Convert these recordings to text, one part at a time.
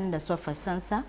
Nakitanda Swafah Sansa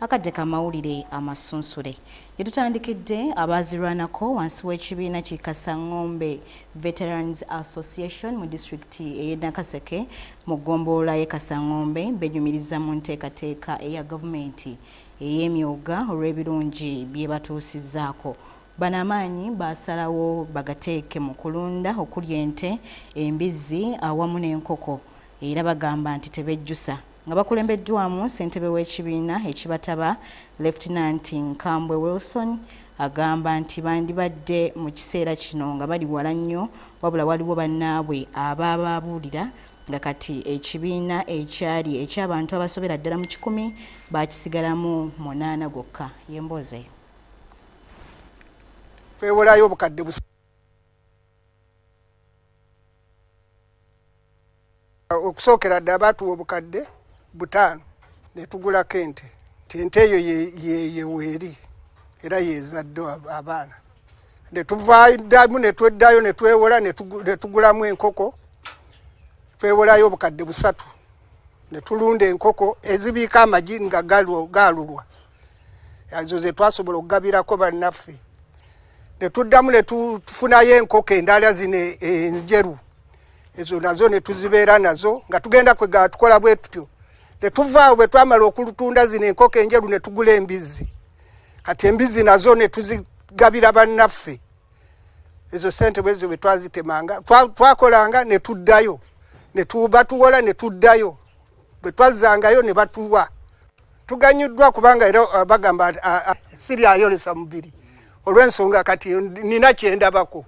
akadde Amawulire Amasunsule. Yetutandikidde abazirwanako wansi w'ekibiina ki Kasangombe Veterans Association mu district e Nakaseke mu ggombolola y'e Kasangombe benyumiriza mu nteekateeka eya gavumenti ey'emyoga olw'ebirungi bye batuusizzaako. Bano amaanyi basalawo bagateeke mu kulunda okuli ente, embizzi awamu n'enkoko era bagamba nti tebejjusa. Nga bakulembeddwamu ssentebe w'ekibiina ekibataba Lieutenant Nkambwe Wilson agamba nti bandibadde mu kiseera kino nga bali wala nnyo wabula waliwo bannaabwe abaababuulira nga kati ekibiina ekyali eky'abantu abasobera ddala mu 10 baakisigalamu 8 gwokka. Yemboze twewolayo obukadde okusookera ddala baatuwa obukadde 5 ne tugulako ente. Ente eyo yeweeri era yezadde abaana. Ne tuvaayo ne tweddayo ne twewola ne tugulamu enkoko. Twewolayo obukadde 3 ne tulunda enkoko ezibiika amagi nga gaalulwa. Ezo ze twasobola okugabirako bannaffe. Ne tuddamu ne tufunayo enkoko endala zino enjeru. Ezo nazo ne tuzibeera nazo nga tugenda kwegala tukola bwe tutyo. Ne tuvaawo bwe twamala okulutunda zino enkoko enjeru ne tugula embizzi. Kati embizzi nazo ne tuzigabira bannaffe. Ezo ssente bwezo bwe twazitemanga twakolanga ne tuddayo. Ne batuwola ne tuddayo. Bwe twazzangayo ne batuwa. Tuganyuddwa kubanga era bagamba siri ayolesa mubiri. Olw'ensonga kati nina kyendabako.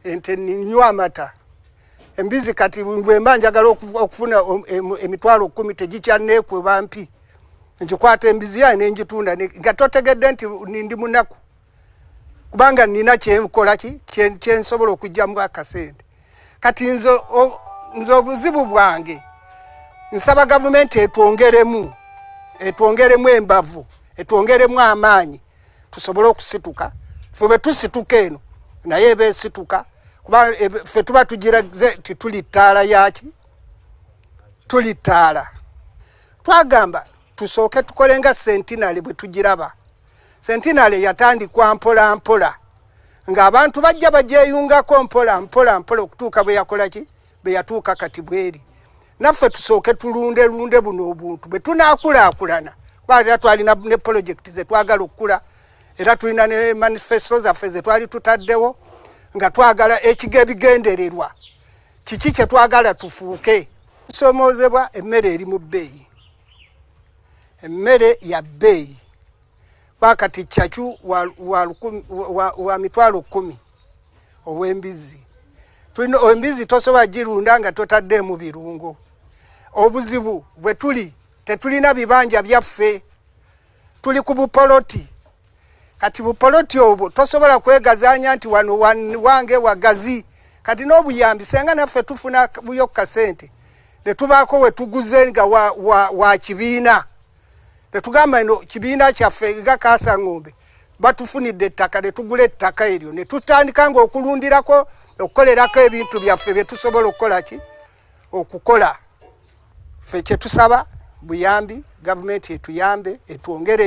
Ente ninywa amata. Embizi kati bwe manjagala okufuna emitwalo 10 tegikyanneekwe bampi. Njikwata embizi yaye nenjitunda nga totegedde nti ndi munaku. Kubanga nina kyenkola kyensobola okujjamu akasente. Kati nzo obuzibu bwange nsaba gavumenti etwongeremu embavu, etwongeremu amaanyi tusobole okusituka. Ffe bwe tusituka eno naye ebeesituka. Kuba ffe tuba tugiraze tituli ttaala yaki tuli ttaala. Twagamba tusooke tukolenga sentinale bwe tugiraba. Sentinale yatandikwa mpola mpola ng'abantu bajja bagyeyungako mpola mpola okutuuka bwe yakola ki bwe yatuuka kati bweri. Naffe tusooke tulunde buno obuntu bwe tunaakulaakulana. Kuba twalina ne project ze twagala okukula era tulina ne manifesto zaffe ze twali tutaddewo nga twagala ebigendererwa kiki kye twagala tufuuke. Tusomoozebwa emmere eri mu bbeeyi, emmere ya bbeeyi pakati kyacu wa mitwalo 10 ow'embizzi. Tulina embizzi tosobola girunda nga totadde mu birungo. Obuzibu bwe tetulina bibanja byaffe, tuli ku bupoloti. Kati bupoloti obwo tosobola kwegazaanya nti wano wange wagazi. Kati n'obuyambi senga naffe tufuna buyo kasente ne tubaako we tuguze nga wa kibiina. Ne tugamba eno kibiina kyaffe nga Kasangombe batufunidde ettaka ne tugula ettaka eryo ne tutandika nga okulundirako okukolerako ebintu byaffe bye tusobola okukola okukola. Ffe kye tusaba buyambi gavumenti etuyambe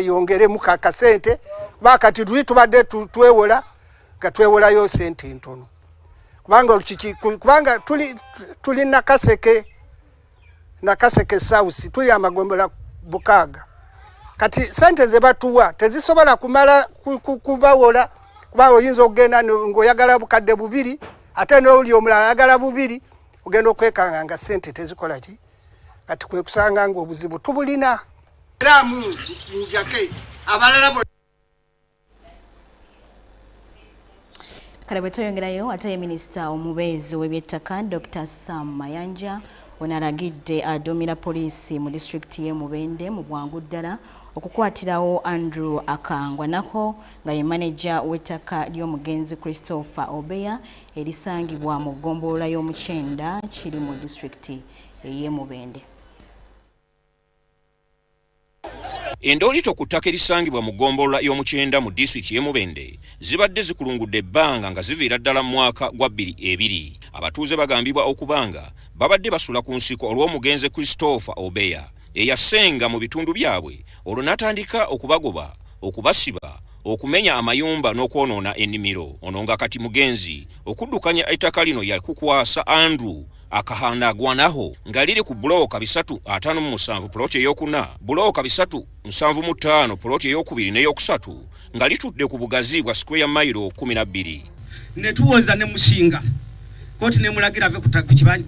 yongere mu kakasente bakati tubadde twewola nga twewolayo sente ntono. Kubanga tuli Nakaseke South tuli amagombola 6. Kati sente ze batuwa tezisobola kumala kubawola kuba oyinza okugenda ng'oyagala bukadde 2 ate n'oli omulala ayagala 2 ogenda okwekanga nga sente tezikola ki. Kati kwe kusanga nga obuzibu tubulina. Eramu njake abalala kale bwe toyongerayo ate minisita omubeezi w'ebyettaka Dr. Sam Mayanja onalagidde aduumira poliisi mu district y'e Mubende mu bwangu ddala okukwatirawo Andrew Akangwa nako nga ye manager w'ettaka ly'omugenzi Christopher Obeya erisangibwa mu ggombolola y'Omukyenda kiri mu district y'e Mubende. Endolito ku ttaka erisangibwa mu ggombolola y'Omukyenda mu district y'e Mubende zibadde zikulungudde ebbanga nga ziviira ddala mu mwaka gwa 2022. Abatuuze bagambibwa okubanga babadde basula ku nsiko olw'omugenzi Christopher Obeya eyasenga mu bitundu byabwe olwo n'atandika okubagoba, okubasiba, okumenya amayumba n'okwonoona ennimiro. Ono nga kati mugenzi okuddukanya ettaka lino yakukwasa Andrew akahanagwanaho nga liri ku bulooka 357 puloti ey'okuna, bulooka 375 puloti ey'okubiri n'ey'okusatu nga litudde ku bugazi bwa square mile 12. Ne tuwoza ne mushinga koti ne mulagira ave ku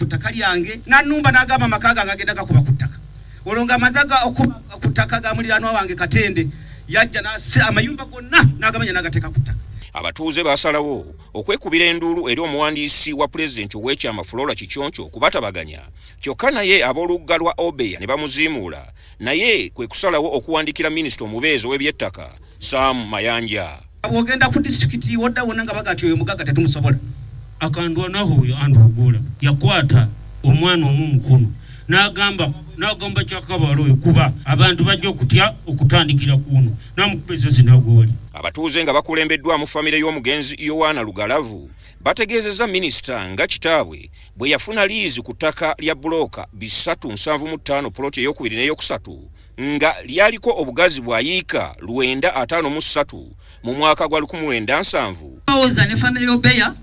ttaka lyange n'annumba n'agamba amaka gange agenda gakuba ku ttaka. Olwo nga amazaga okuba ku ttaka ga muliraanwa wange Katende yajja amayumba gonna n'agamanya n'agateeka ku ttaka. Abatuuze basalawo okwekubira enduulu eri omuwandiisi wa pulezidenti ow'ekyama Flora Kikyoncho okubatabaganya, kyokka naye ab'olugga lwa Obeya ne bamuziimuula, naye kwe kusalawo okuwandikira minisita omubeezi w'ebyettaka Sam Mayanja. Ogenda ku disitulikiti wodda wonna nga bagati oyo mugaga tetumusobola. Akandwanaho oyo Andrew yakwata omwana omumukono n'agamba kyakabalo oyo kuba abantu bajja okutya okutandikira kuno n'amukuba ezo zinagwoli. Abatuuze nga bakulembeddwamu famire y'omugenzi Yowaana Lugalavu bategeezezza minisita nga kitaabwe bwe yafuna liizi ku ttaka lya bulooka 375 puloti ey'okubiri n'ey'okusatu nga lyaliko obugazi bwa yiika 953 mu mwaka gwa 1970. Oza ne famire y'Obeya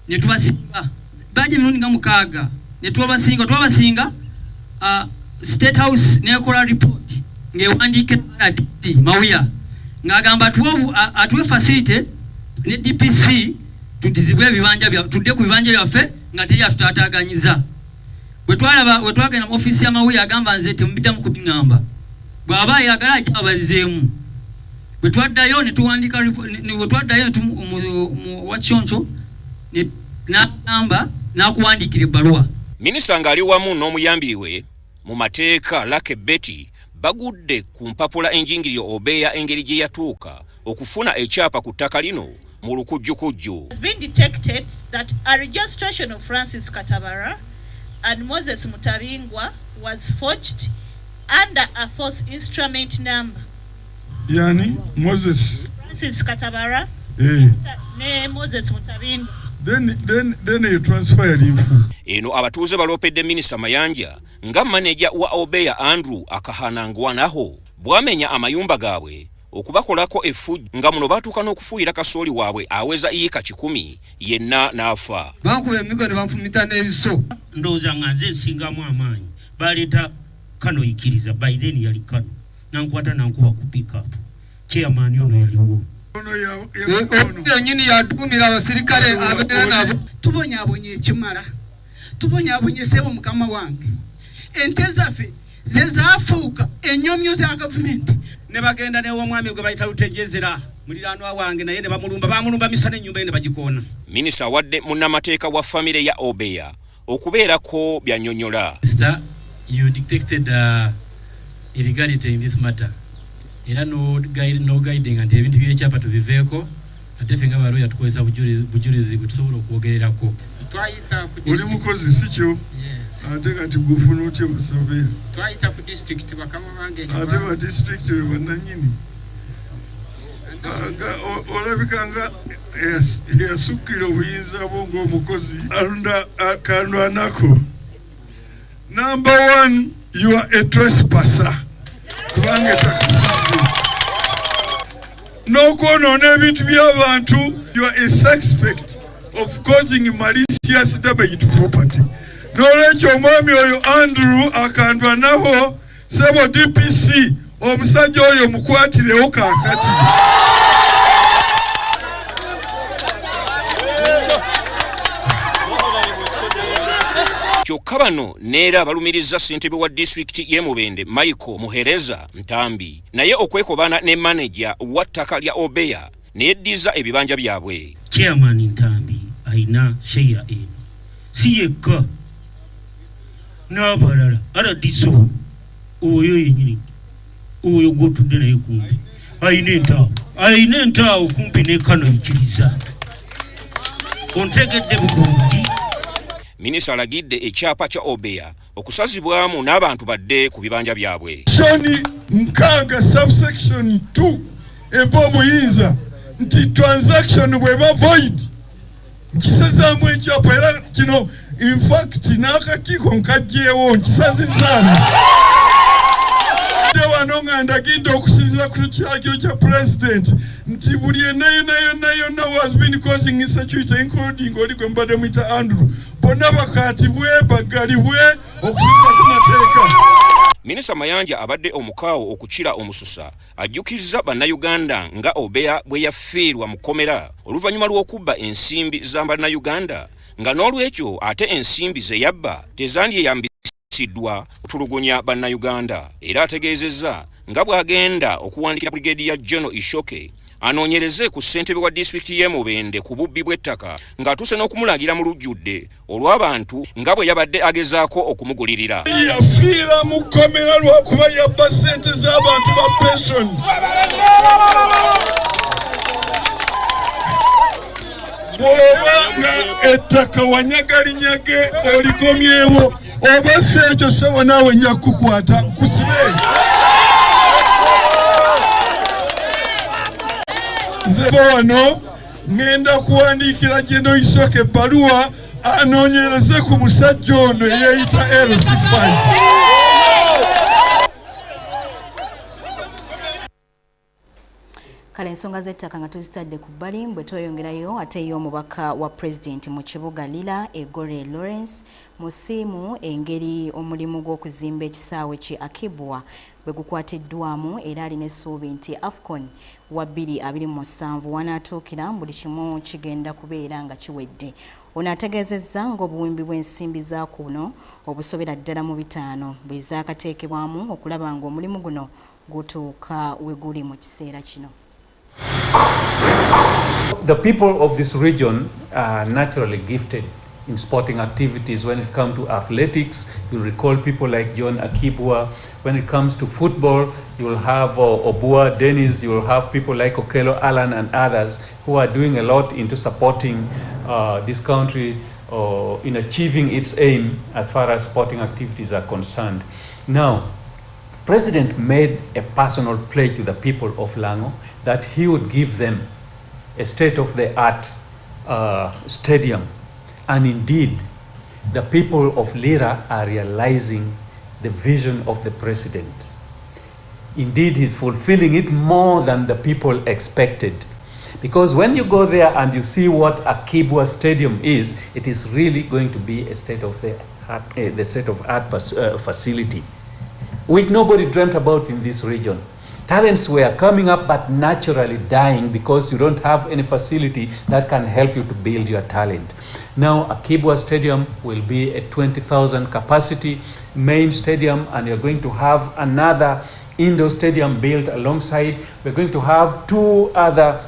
ne tubasinga baje mirundi nga mukaaga ne tubabasinga State House nekola report ngewandike RDD Mawuya ngagamba atuwe facility ne DPC tudizibwe ebibanja bya tudde ku bibanja byaffe nga teri atutataganyiza. Bwe twagenda mu office ya Mawuya agamba nze temubidda mu kubingamba bw'aba yagala ajja abalizeemu. Bwe twaddayo ne tuwandika bwe twaddayo mu Wakyoncho ne n'agamba n'akuwandikira ebbaluwa. Minisita ng'ali wamu n'omuyambi we mu mateeka Lake Betty bagudde ku mpapula enjingiriro Obeya engeri gye yatuuka okufuna ekyapa ku ttaka lino mu lukujjukujju. It has been detected that a registration of Francis Katabara and Moses Mutabingwa was forged under a false instrument number. Yani Moses Francis Katabara ne Moses Mutabingwa. Then you transferred him. Eno abatuuze baloopedde minisita Mayanja nga maneja wa Obeya Andrew akahanangwanaho bwamenya amayumba gaabwe okubakolako effujjo nga muno batuuka n'okufuuyira kasooli waabwe aweza yiika 10 yenna n'afa. Bankuba emigo ne banfumita n'ebiso. Ndowooza nga nze nsingamu amaanyi baleeta Kano yikiriza by then yali Kano nankwata nankuba ku pick-up chairman ono yaliwo. Nyini yatumira abasirikale abere nabo tubonyabonye ekimala tubonyabonye sebo mukama wange ente zaffe zezaafuuka ennyomyo za gavumenti ne bagenda ne omwami gwe bayita Lutegezera muliraanwa wange naye ne bamulumba misana ennyumba ye ne bagikoona. Minisita awadde munnamateeka wa famire ya Obeya okubeerako by'annyonnyola. Sir, you detected illegality in this matter. Era no guiding and ebintu byekyapa tubiveeko ate ffe nga balooya tukozesa bujulizi bwe tusobola okwogererako. Oli mukozi si kyo ate kati gufuna otya basabe twayita ku district bakama bange ate ba district we bannannyini olabika nga yasukkira obuyinza bwo ng'omukozi akandwanako. Number 1, you are a trespasser kubanga etakasimbye n'okwonoona ebintu by'abantu. You are a suspect of causing malicious damage to property. N'olwekyo omwami oyo Andrew akandwanaho sebo DPC omusajja oyo mukwatirewo kaakati. Kyokka bano neera balumiriza ssentebe wa disitulikiti y'e Mubende Michael Muhereza Ntambi naye okwekobana ne maneja wa ttaka lya Obeya ne yeddiza ebibanja byabwe. Chairman Ntambi ayina sheya eno si yekka n'abalala aradiso oyo yennyini oyo gw'otudde naye kumpi ayina entaawo kumpi ne Kano yikiriza ontegedde bulungi. Minisita alagidde ekyapa kya Obeya okusazibwamu n'abantu badde ku bibanja byabwe. Shoni nkaaga subsection 2 empa omuyinza nti transaction bweba void nkisazaamu ekyapa era kino in fact n'akakiiko nkajjeewo nkisazizaamu. nga ndagidde okusinziira ku kiragiro kya president nti buli yonna was been causing insecurity including oli gwe mbadde muyita Andrew bonna bakaatibwe bagalibwe okusinziira ku mateeka. Minisita Mayanja abadde omukaawo okukira omususa ajjukizza bannayuganda nga Obeya bwe yafiirwa mu kkomera oluvannyuma lw'okubba ensimbi za bannayuganda nga n'olwekyo ate ensimbi ze yabba tezandyeyambisiddwa kutulugunya bannayuganda era ategeezezza nga bw'agenda okuwandikira Brigadier General Ishoke anoonyereze ku ssentebe wa disitulikiti y'e Mubende ku bubbi bw'ettaka ng'atuuse n'okumulagira mu lujjudde olw'abantu nga bwe yabadde agezaako okumugulirira. Yafiira mu kkomera lw'okuba yabba ssente z'abantu ba pension. Bw'obanga ettaka wanyagalinyage olikomyewo oba si ekyo sawa naawe nja kukukwata nkusibe. Nze wano ngenda kuwandiikira General Ishoke ebbaluwa anoonyereze ku musajja ono eyeeyita LC5. Kale ensonga z'ettaka nga tuzitadde ku bbali bwe tweyongerayo ate yo omubaka wa President mu kibuga Lila Egore Lawrence musiimu engeri omulimu gw'okuzimba ekisaawe ki Akibwa bwe gukwatiddwamu era alina essuubi nti AFCON wa 2027 wanaatuukira buli kimu kigenda kubeera nga kiwedde. Ono ategeezezza ng'obuwimbi bw'ensimbi za kuno obusobera ddala mu 5 bwe zaakateekebwamu okulaba ng'omulimu guno gutuuka we guli mu kiseera kino. The people of this region are naturally gifted in sporting activities. When it comes to athletics, you recall people like John Akibwa. When it comes to football, you will have Obua Dennis, you will have people like Okello Allen and others who are doing a lot into supporting this country in achieving its aim as far as sporting activities are concerned. Now, President made a personal pledge to the people of Lango that he would give them a state-of-the-art stadium. And indeed, the people of Lira are realizing the vision of the president. Indeed, he's fulfilling it more than the people expected. Because when you go there and you see what Akibwa Stadium is, it is really going to be a state-of-art facility, which nobody dreamt about in this region. Talents were coming up but naturally dying because you don't have any facility that can help you to build your talent. Now Akibwa Stadium will be a 20,000 capacity main stadium, and you're going to have another indoor stadium built alongside. We're going to have two other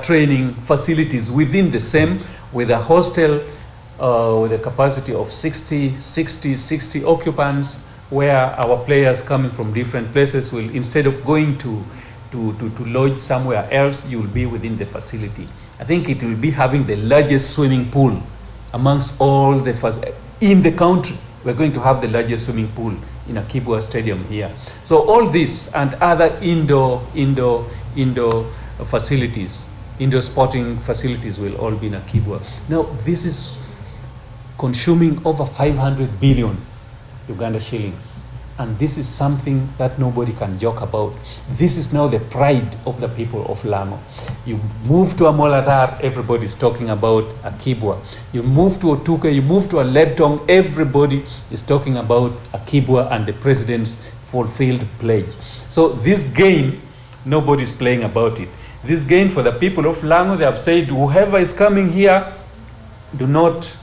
training facilities within the same, with a hostel with a capacity of 60 occupants, where our players coming from different places will, instead of going to lodge somewhere else, you will be within the facility. I think it will be having the largest swimming pool amongst all the in the country. We're going to have the largest swimming pool in Akibwa Stadium here. So all this and other indoor facilities, indoor sporting facilities will all be in Akibwa. Now this is consuming over 500 billion Uganda shillings. And this is something that nobody can joke about. This is now the pride of the people of Lango. You move to Amawulire, everybody's talking about Akibwa. You move to Otuke, you move to Aleptong, everybody is talking about Akibwa and the president's fulfilled pledge. So this gain, nobody's playing about it. This gain for the people of Lango, they have said, whoever is coming here, do not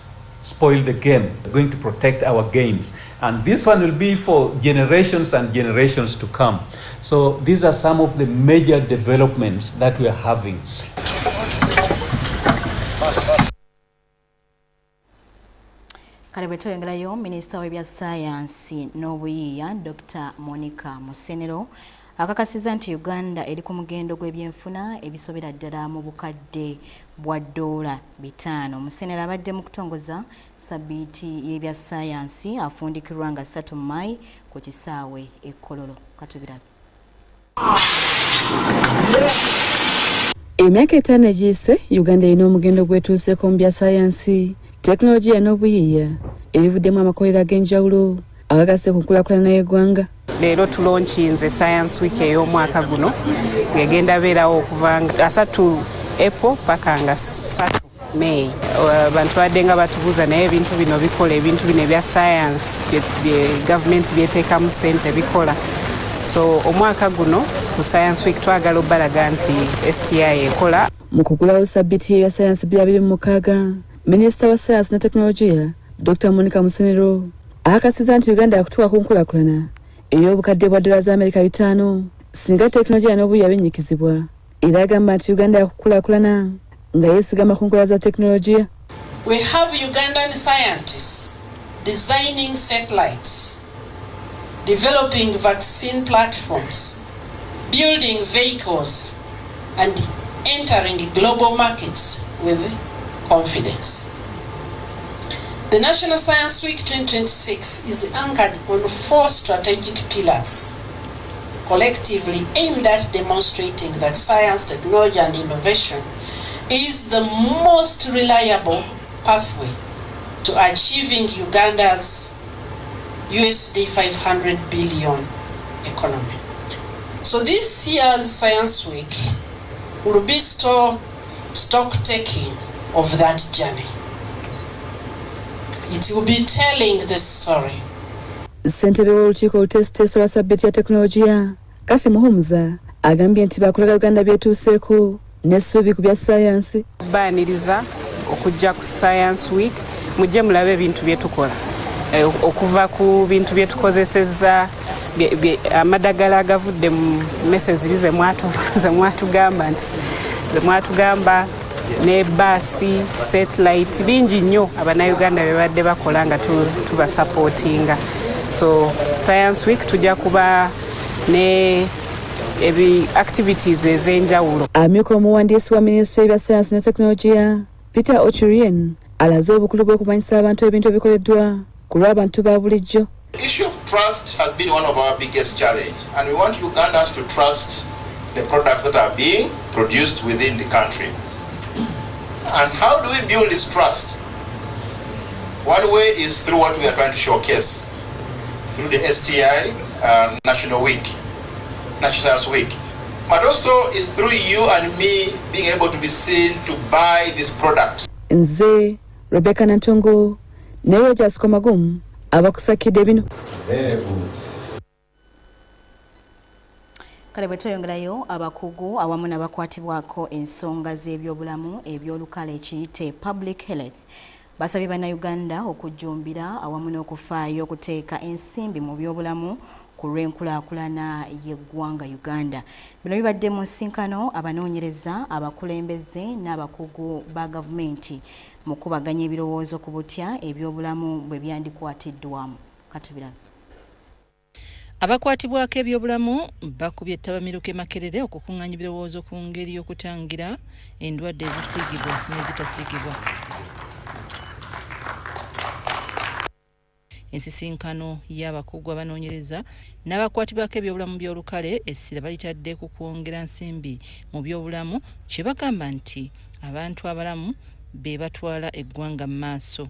spoil the game. We're going to protect our games. And this one will be for generations and generations to come. So these are some of the major developments that we are having. Kale bwe tweyongerayo, Minisita w'ebya Ssayansi n'Obuyiiya Dr. Monica Musenero akakasiza nti Uganda eri ku mugendo gw'ebyenfuna ebisobera ddala mu bukadde bwa $5. Musenero abadde mu kutongoza sabiiti y'ebya ssayansi afundikirwa nga 3 May ku kisaawe e Kololo. Katubirabe. Emyaka 5 egiyise, Uganda erina omugendo gwetuuseeko mu bya ssayansi, tekinologiya n'obuyiiya ebivuddemu amakolero ag'enjawulo agagasse ku nkulaakulana y'eggwanga. leero tulaunchinze Science Week ey'omwaka guno ng'egenda beerawo okuva 3 April paka nga 3 May. Abantu badde nga batubuuza naye ebintu bino bikola ebintu bino ebya science bye gavumenti byeteekamu ssente bikola. So omwaka guno ku Science Week twagala obbalaga nti STI ekola. Mu kugulawo sabbiti y'ebya science 2026, Minisita wa Science ne Teknologiya Dr. Monica Musenero akakasiza nti Uganda yakutuuka ku nkulaakulana ey'obukadde bwa $5 5 singa tekinologiya n'obuya binnyikizibwa. Era agamba nti Uganda yakukulaakulana nga yeesigama ku nkola za tekinologiya. We have Ugandan scientists designing satellites, developing vaccine platforms, building vehicles, and entering global markets with confidence. The National Science Week 2026 is anchored on 4 strategic pillars, collectively aimed at demonstrating that science, technology, and innovation is the most reliable pathway to achieving Uganda's USD 500 billion economy. So this year's Science Week will be stock taking of that journey. It will be telling the story. Ssentebe w'olukiiko olutesiteeso lwa sabbiti ya tekinologiya Kathy Muhumuza agambye nti bakulaga Uganda byetuuseeko n'essuubi ku bya sayansi. Baaniriza okujja ku Science Week mujje mulabe ebintu bye tukola. Okuva ku bintu bye tukozesezza amadagala agavudde mu message ze mwatugamba nti mwatugamba ne basi satellite bingi nnyo abannayuganda bye badde bakola nga tuba supportinga. So Science Week tujja kuba ne ebi activities ez'enjawulo. Amyuka omuwandiisi wa Minisitule y'ebya Science ne Teknologiya Peter Ochurien alaze obukulu bw'okumanyisa abantu ebintu ebikoleddwa ku lw'abantu ba bulijjo. The issue of trust has been one of our biggest challenge, and we want Ugandans to trust the products that are being produced within the country. And how do we build this trust? One way is through what we are trying to showcase, through the STI National Science Week. But also is through you and me being able to be seen to buy these products. Nze Rebecca Nantongo ne Rogers Komagum abakusakidde bino. Very good. Kale bwe tweyongerayo abakugu awamu n'abakwatibwako ensonga z'ebyobulamu ebyolukale ekiyite public health basabye bannayuganda okujjumbira awamu n'okufaayo okuteeka ensimbi mu byobulamu ku lw'enkulaakulana y'eggwanga Uganda. Bino bibadde mu nsinkano abanoonyereza abakulembeze n'abakugu ba gavumenti mu kubaganya ebirowoozo ku butya ebyobulamu bwe byandikwatiddwamu. Katubira abakwatibwako ebyobulamu bakubye ettabamiruka Makerere okukungaanya ebirowoozo ku ngeri y'okutangira endwadde ezisiigibwa n'ezitasiigibwa. Ensisinkano y'abakugu abanoonyereza n'abakwatibwako ebyobulamu by'olukale essira balitadde ku kwongera nsimbi mu byobulamu kye bagamba nti abantu abalamu be batwala eggwanga mu maaso.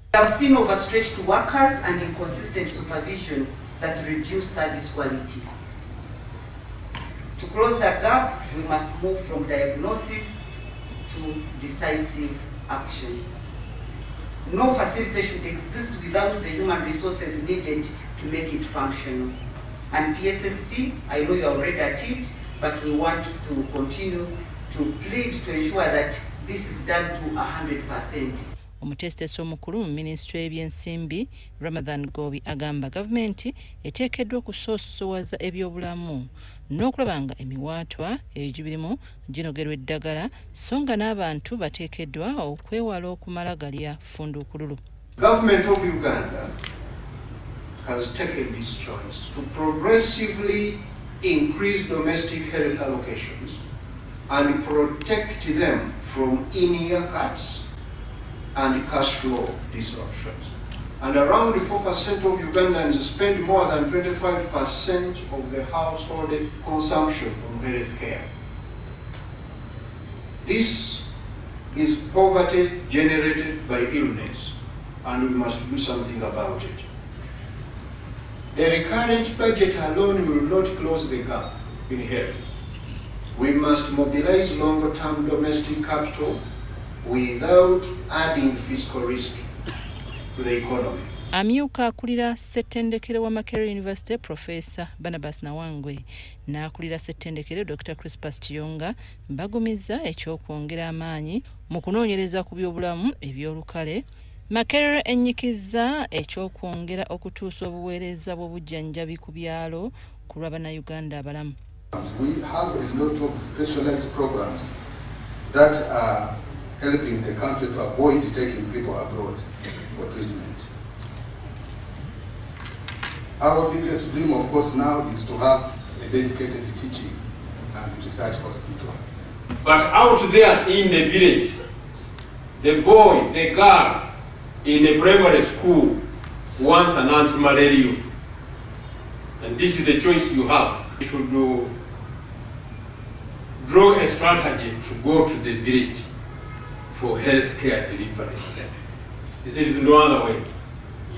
That reduce service quality. To close the gap, we must move from diagnosis to decisive action. No facility should exist without the human resources needed to make it functional. And PSST, I know you're already at it, but we want to continue to plead to ensure that this is done to 100%. Omutesiteesi omukulu mu Minisitule y'ebyensimbi Ramadhan Gobi agamba gavumenti eteekeddwa okusoosowaza ebyobulamu n'okulaba nga emiwaatwa egibirimu ginogerwa eddagala so nga n'abantu bateekeddwa okwewala okumala galya funduukululu. Government of Uganda has taken this choice to progressively increase domestic health allocations and protect them from in-year cuts and cash flow disruptions. And around 4% of Ugandans spend more than 25% of their household consumption on health care. This is poverty generated by illness, and we must do something about it. The recurrent budget alone will not close the gap in health. We must mobilize longer-term domestic capital without adding fiscal risk to the economy. Amyuka akulira ssettendekero wa Makerere University Professor Barnabas Nawangwe n'akulira ssettendekero Dr. Crispus Kiyonga bagumiza ekyokwongera amaanyi mu kunoonyereza ku byobulamu ebyolukale. Makerere ennyikiza ekyokwongera okutuusa obuweereza bw'obujjanjabi ku byalo ku lw'Abannayuganda abalamu. We have a lot of specialized programs that are helping the country to avoid taking people abroad for treatment. Our biggest dream, of course, now is to have a dedicated teaching and research hospital. But out there in the village, the boy, the girl in the primary school wants an anti-malaria. And this is the choice you have. You should draw a strategy to go to the village for health care delivery. There is no other way.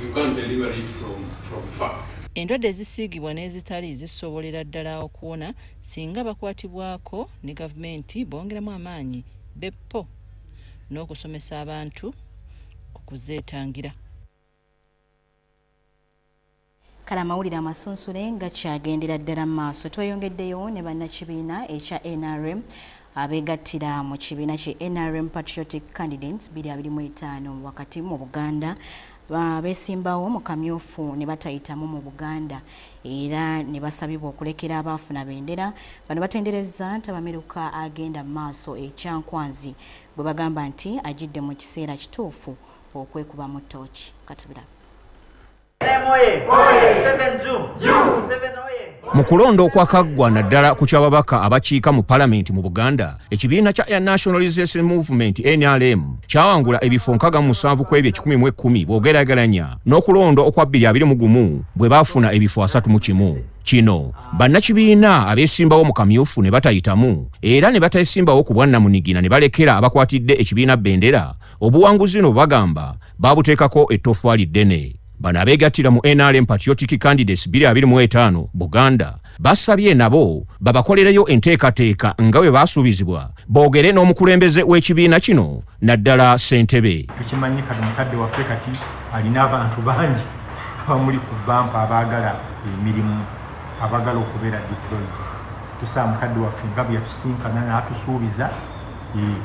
You can't deliver it from far. Endwadde ezisiigibwa n'ezitali zisobolera ddala okuwona singa bakwatibwako ne gavumenti bongeramu amaanyi beppo n'okusomesa abantu ku kuzeetangira. Kala amawulire amasunsule nga kyagendera ddala mu maaso. Tweyongeddeyo ne bannakibiina ekya NRM abeegattira mu kibiina kye NRM Patriotic Candidates 2025 wakati mu Buganda beesimbawo mu kamyufu ne batayitamu mu Buganda era ne basabibwa okulekera abaafuna bendera. Bano batenderezza nti Abamiruka agenda mu maaso ekyankwanzi bwe bagamba nti ajidde mu kiseera kituufu okwekuba mu ttooki. Katubira mu kulonda okwakaggwa naddala ku kyababaka abakiika mu palamenti mu Buganda, ekibiina kya National Resistance Movement NRM kyawangula ebifo 67 ku ebyo 110 bw'ogeraageranya n'okulonda okwa 2021 bwe baafuna ebifo 31. Kino bannakibiina abeesimbawo mu kamyufu ne batayitamu era ne batayisimbawo ku bwannamunigina ne balekera abakwatidde ekibiina bendera obuwanguzi no bagamba babuteekako ettoffaali ddene. Bano abeegattira mu NRM Patriotic Candidates 2025 Buganda basabye nabo babakolereyo enteekateeka nga bwe baasuubizibwa boogere n'omukulembeze w'ekibiina kino naddala Ssentebe. Tukimanyi kati mukadde waffe kati alina abantu bangi abamuli ku bampa abaagala emirimu abaagala okubeera deployed. Tusaba mukadde waffe nga bwe yatusinkana n'atusuubiza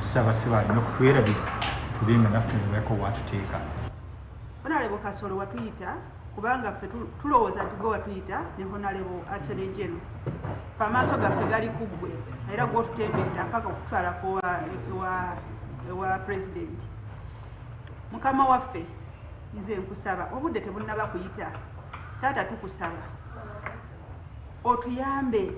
tusaba ssebo alina okutwerabira tube nga naffe ne bako watuteeka. Honorable Kasolo watuyita kubanga ffe tulowooza nti gwe watuyita ne Honorable Attorney General. Ffe amaaso gaffe gali ku ggwe era gw'otutembedde mpaka okutwalako ewa President. Mukama waffe nze nkusaba obudde tebunnaba kuyita taata tukusaba otuyambe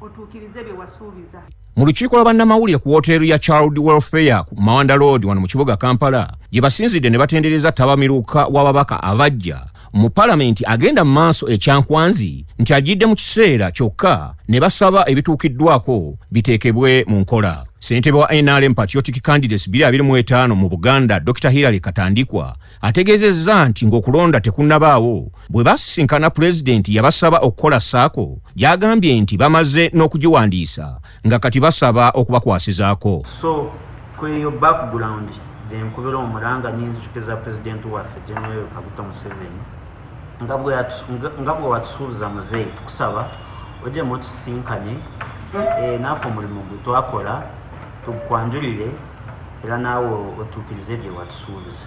otuukirize bye wasuubiza. Mu lukiiko lwa bannamawulire ku woteeri ya Child Welfare ku Mawanda Road wano mu kibuga Kampala gye basinzidde ne batendereza Tabamiruka w'ababaka abajja mu palamenti agenda mu maaso ekyankwanzi nti ajidde mu kiseera kyokka ne basaba ebituukiddwako biteekebwe mu nkola. Ssentebe wa NRM Patriotic Candidates 2025 mu Buganda Dr. Hilary Katandikwa ategeezezza nti ng'okulonda tekunnabaawo bwe basisinkana pulezidenti yabasaba okukola ssaako gy'agambye nti bamaze n'okugiwandiisa nga kati basaba okubakwasizaako. So kweyo background gye nkubira omulanga n'enzijukiza pulezidenti waffe General Kaguta Museveni nga bwe watusuubiza muzeeyi tukusaba ojje mutusinkane naafe omulimu gwe twakola tukwanjulire era naawe otuukirize bye watusuubiza.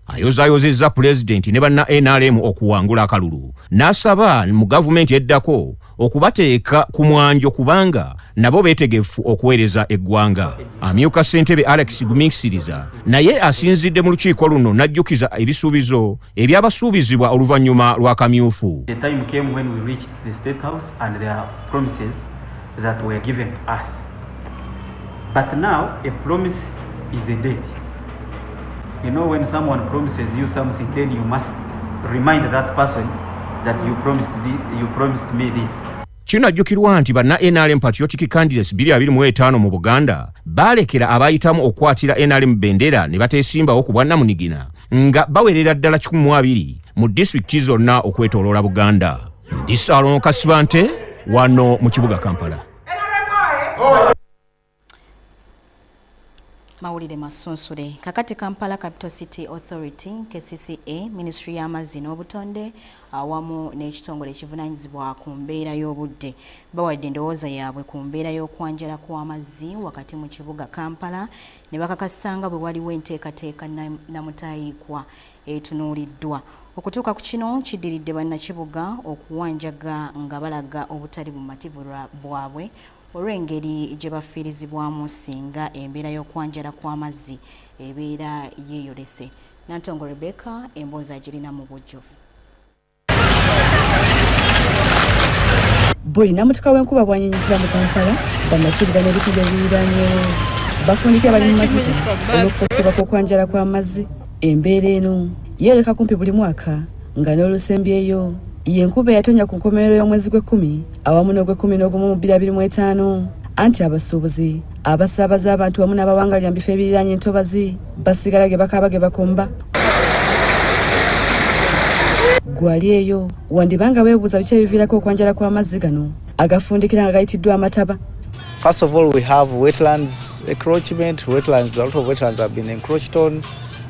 Ayozaayozezza pulezidenti ne banna NRM okuwangula akalulu n'asaba mu gavumenti eddako okubateeka ku mwanjo kubanga nabo beetegefu okuweereza eggwanga. Amyuka ssentebe Alex Guminsiriza naye asinzidde mu lukiiko luno n'ajjukiza ebisuubizo ebyabasuubizibwa oluvannyuma lwa kamyufu. The time came when we reached the State House and there are promises that were given to us. But now a promise is a deed. You know, when someone promises you something, then you must remind that person that you promised me this. Kinajjukirwa nti banna NRM Patriotic Candidates 2025 mu Buganda balekera abayitamu okwatira NRM bendera ne bateesimbawo ku bwannamunigina nga bawerera ddala 12 mu disitulikiti zonna okwetooloola Buganda. Disalo Kasibante wano mu kibuga Kampala. Amawulire Amasunsule. Kakati Kampala Capital City Authority KCCA Ministry y'amazzi n'obutonde awamu n'ekitongole ekivunaanyizibwa ku mbeera y'obudde bawadde endowooza yaabwe ku mbeera y'okwanjala kw'amazzi wakati mu kibuga Kampala ne bakakasanga bwe waliwo enteekateeka namutayiikwa etunuuliddwa. Okutuuka ku kino kiddiridde bannakibuga okuwanjaga nga balaga obutali bumativu bwabwe olw'engeri gye bafiirizibwamu singa embeera y'okwanjala kw'amazzi ebeera yeeyolese. Nantongo Rebecca emboozi agirina mu bujjuvu. Buli namutuka w'enkuba bwanyinyiza mu Kampala bannakibuga n'ebitundu ebiriraanyeewo bafundika abali mu mazzi olw'okukozesebwa kw'okwanjala kw'amazzi. Embeera eno yeereka kumpi buli mwaka nga n'olusembyeyo yenkuba yatonya ku nkomerero y'omwezi gw'ekkumi awamu n'ogw'ekkumi n'ogumu mu 2025 anti abasuubuzi abasaabaza abantu wamu n'abawanganya mu bifo ebiriraanye entobazi basigala ge bakaaba ge bakomba. Gwali eyo wandibanga weebuuza biki ebiviirako okwanjala kw'amazzi gano agafundikira nga gayitiddwa amataba. First of all, we have wetlands encroachment. A lot of wetlands have been encroached on.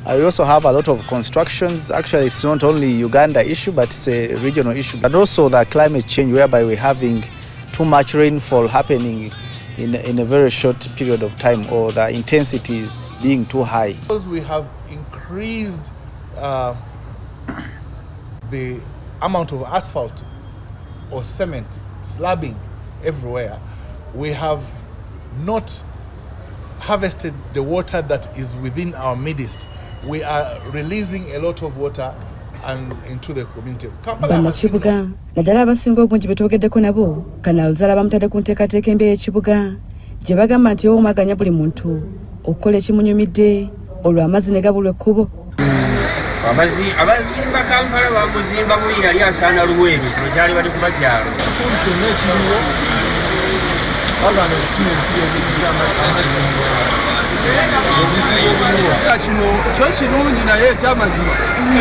We also have a lot of constructions. Actually, it's not only Uganda issue, but it's a regional issue. And also the climate change, whereby we're having too much rainfall happening in a very short period of time, or the intensity is being too high. Because we have increased the amount of asphalt or cement slabbing everywhere, we have not harvested the water that is within our midst. We are releasing a lot of water and into the community. Bannakibuga naddala abasinga obungi betwogeddeko nabo kanaluzala bamutadde ku nteekateeka embi y'ekibuga gye bagamba nti owomaganya buli muntu okukola ekimunyumidde olwo amazzi ne gabulwa ekkubo. abazimba Kampala bamuzimba buli yali asaana luweeri gyali bali ku bakyalo kyonna ekiriwo bagana okusima kino kyo kirungi naye ekyamazima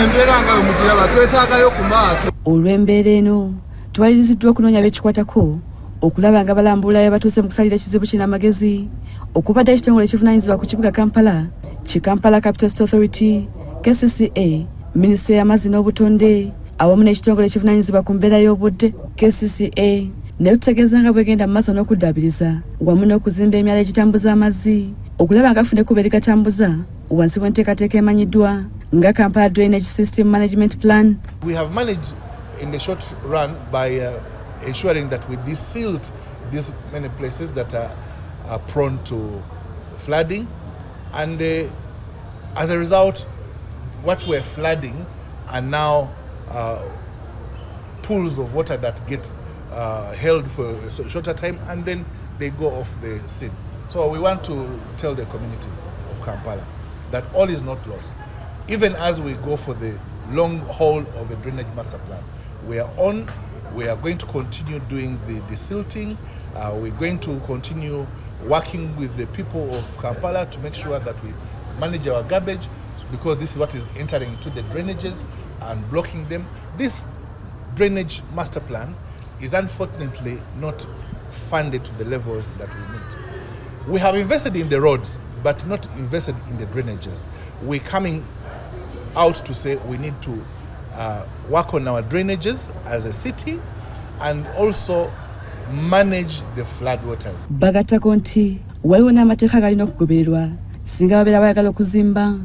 embeera nga wemugiraba twetaagayo ku maato. Olw'embeera eno twaliriziddwa okunoonya bekikwatako okulaba nga balambulayo batuuse mu kusalira ekizibu kino amagezi okubadde ekitongole ekivunaanyizibwa ku kibuga Kampala ki Kampala Capital City Authority KCCA Ministry y'amazzi n'obutonde awamu n'ekitongole ekivunaanyizibwa ku mbeera y'obudde KCCA ne tutegeeza nga bwegenda mu maaso n'okuddaabiriza wamu n'okuzimba emyala egitambuza amazzi okulaba nga afune kuba erigatambuza wansi w'enteekateeka emanyiddwa nga Kampala Drainage System Management Plan. We have managed in the short run by ensuring that we desealed these many places that are prone to flooding, and as a result what we're flooding are now pools of water that get held for a shorter time and then they go off the scene. So we want to tell the community of Kampala that all is not lost. Even as we go for the long haul of a drainage master plan, we are going to continue doing the desilting. We're going to continue working with the people of Kampala to make sure that we manage our garbage, because this is what is entering into the drainages and blocking them. This drainage master plan is unfortunately not funded to the levels that we need. We have invested in the roads, but not invested in the drainages. We're coming out to say we need to work on our drainages as a city and also manage the flood waters. Bagatako nti waliwo n'amateeka galina okugobererwa singa babeera bayagala okuzimba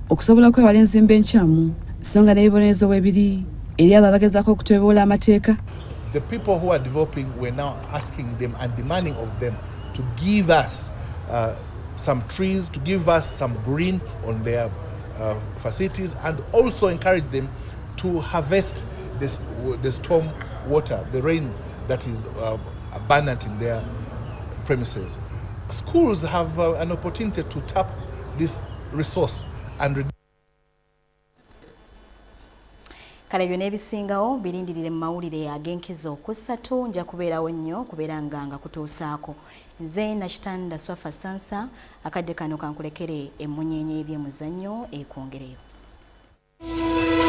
okusobola okwewala enzimba enkyamu so nga n'ebibonerezo weebiri eri abo abagezaako okutweboola amateeka. The people who are developing, we're now asking them and demanding of them to give us some trees, to give us some green on their facilities, and also encourage them to harvest the storm water, the rain that is abundant in their premises. Schools have an opportunity to tap this resource and kale byonna ebisingawo birindirire mu mawulire ag'enkizo ku 3 nja kubeerawo nnyo kubeera nga kutuusaako. Nze Nakitanda Swafah Sansa akadde kano kankulekere emmunyenye y'ebyemuzannyo ekwongereyo. you.